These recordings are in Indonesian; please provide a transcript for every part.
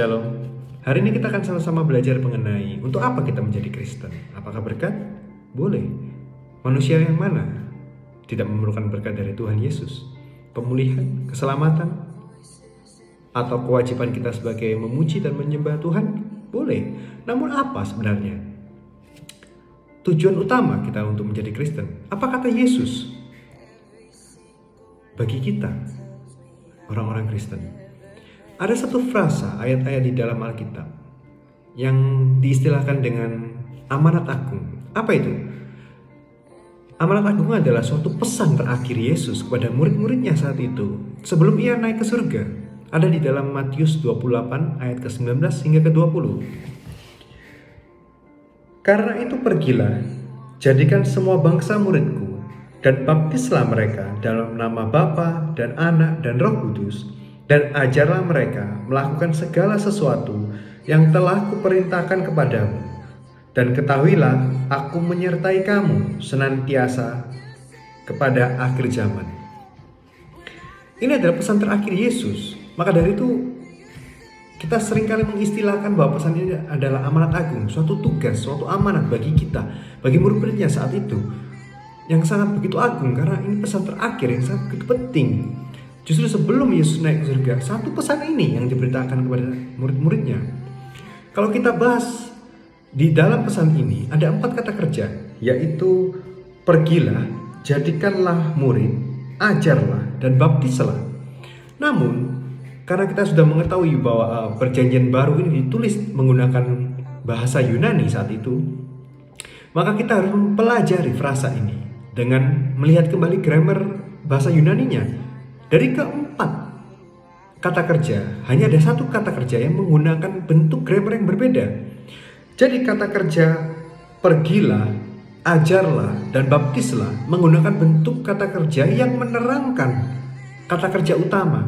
Shalom. Hari ini kita akan sama-sama belajar mengenai untuk apa kita menjadi Kristen. Apakah berkat? Boleh. Manusia yang mana tidak memerlukan berkat dari Tuhan Yesus? Pemulihan, keselamatan, atau kewajiban kita sebagai memuji dan menyembah Tuhan? Boleh. Namun apa sebenarnya tujuan utama kita untuk menjadi Kristen? Apa kata Yesus bagi kita, orang-orang Kristen? Ada satu frasa ayat-ayat di dalam Alkitab yang diistilahkan dengan amanat agung. Apa itu? Amanat agung adalah suatu pesan terakhir Yesus kepada murid-muridnya saat itu sebelum ia naik ke surga. Ada di dalam Matius 28 ayat ke-19 hingga ke-20. Karena itu pergilah, jadikan semua bangsa muridku, dan baptislah mereka dalam nama Bapa dan Anak dan Roh Kudus, dan ajarlah mereka melakukan segala sesuatu yang telah kuperintahkan kepadamu. Dan ketahuilah, aku menyertai kamu senantiasa kepada akhir zaman. Ini adalah pesan terakhir Yesus. Maka dari itu, kita seringkali mengistilahkan bahwa pesan ini adalah amanat agung, suatu tugas, suatu amanat bagi kita, bagi murid-muridnya saat itu, yang sangat begitu agung, karena ini pesan terakhir yang sangat begitu penting. Justru sebelum Yesus naik ke surga, satu pesan ini yang diberitakan kepada murid-muridnya. Kalau kita bahas di dalam pesan ini, ada 4 kata kerja, yaitu pergilah, jadikanlah murid, ajarlah, dan baptislah. Namun, karena kita sudah mengetahui bahwa perjanjian baru ini ditulis menggunakan bahasa Yunani saat itu, maka kita harus mempelajari frasa ini dengan melihat kembali grammar bahasa Yunaninya. Dari keempat kata kerja, hanya ada satu kata kerja yang menggunakan bentuk grammar yang berbeda. Jadi kata kerja pergilah, ajarlah, dan baptislah menggunakan bentuk kata kerja yang menerangkan kata kerja utama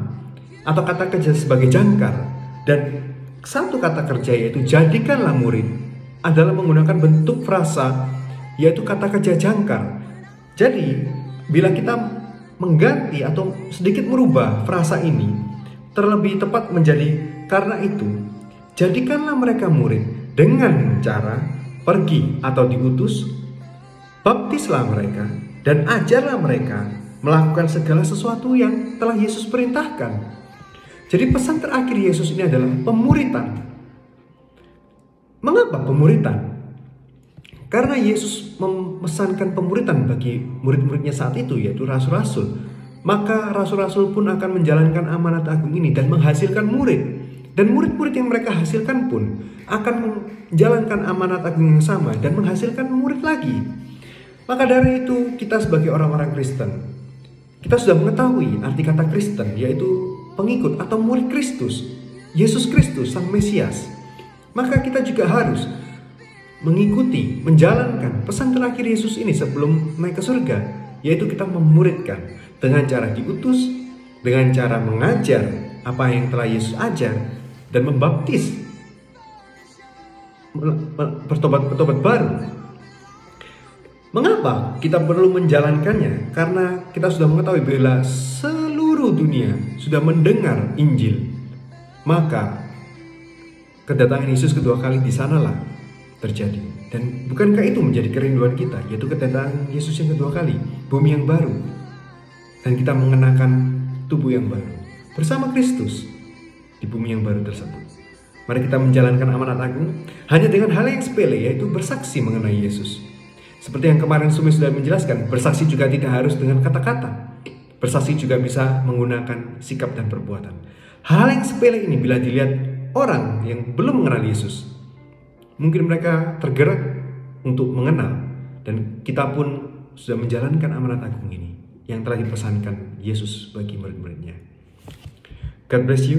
atau kata kerja sebagai jangkar. Dan satu kata kerja yaitu jadikanlah murid adalah menggunakan bentuk frasa yaitu kata kerja jangkar. Jadi bila kita mengganti atau sedikit merubah frasa ini, terlebih tepat menjadi karena itu jadikanlah mereka murid dengan cara pergi atau diutus, baptislah mereka, dan ajarlah mereka melakukan segala sesuatu yang telah Yesus perintahkan. Jadi pesan terakhir Yesus ini adalah pemuritan. Mengapa pemuritan? Karena Yesus memesankan pemuritan bagi murid-muridnya saat itu, yaitu rasul-rasul. Maka rasul-rasul pun akan menjalankan amanat agung ini dan menghasilkan murid. Dan murid-murid yang mereka hasilkan pun akan menjalankan amanat agung yang sama dan menghasilkan murid lagi. Maka dari itu kita sebagai orang-orang Kristen, kita sudah mengetahui arti kata Kristen, yaitu pengikut atau murid Kristus, Yesus Kristus, Sang Mesias. Maka kita juga harus mengikuti, menjalankan pesan terakhir Yesus ini sebelum naik ke surga, yaitu kita memuridkan dengan cara diutus, dengan cara mengajar apa yang telah Yesus ajar, dan membaptis bertobat baru. Mengapa kita perlu menjalankannya? Karena kita sudah mengetahui bila seluruh dunia sudah mendengar Injil, maka kedatangan Yesus kedua kali di sanalah terjadi. Dan bukankah itu menjadi kerinduan kita, yaitu kedatangan Yesus yang kedua kali, bumi yang baru, dan kita mengenakan tubuh yang baru bersama Kristus di bumi yang baru tersebut. Mari kita menjalankan amanat agung hanya dengan hal yang sepele, yaitu bersaksi mengenai Yesus. Seperti yang kemarin Sumi sudah menjelaskan, bersaksi juga tidak harus dengan kata-kata. Bersaksi juga bisa menggunakan sikap dan perbuatan. Hal yang sepele ini bila dilihat orang yang belum mengenal Yesus, mungkin mereka tergerak untuk mengenal, dan kita pun sudah menjalankan amanat agung ini yang telah dipesankan Yesus bagi murid-muridnya. God bless you.